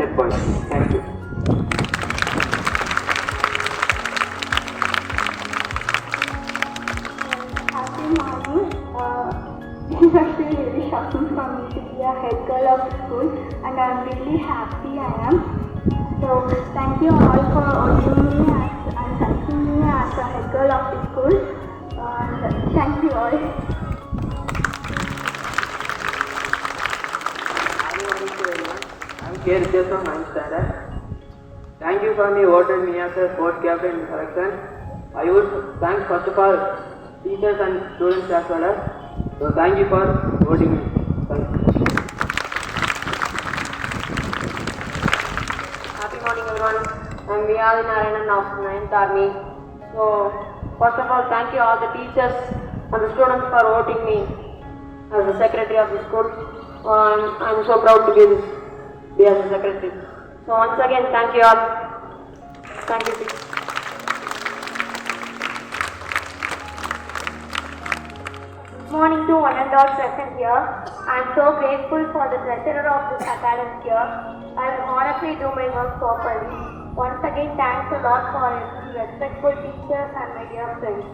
head point. Thank you. Happy morning. This is actually really shocking for me to be a head girl of the school, and I'm really happy I am. So thank you all for honoring me and thanking me as a head girl of the school. And thank you all. I'm here from 9th standard. Thank you for voting me as a sports captain in selection. I would thank first of all teachers and students as well as. So thank you for voting me. Thank you. Happy morning everyone. I'm Narayanan of 9th Army. So first of all, thank you all the teachers and the students for voting me as the secretary of the school. I'm so proud to be as a secretary. So once again, thank you all. Thank you. Good morning to one and all present here. I am so grateful for the treasurer of this academy here. I will honestly do my work properly. Once again, thanks a lot for respectful teachers and my dear friends.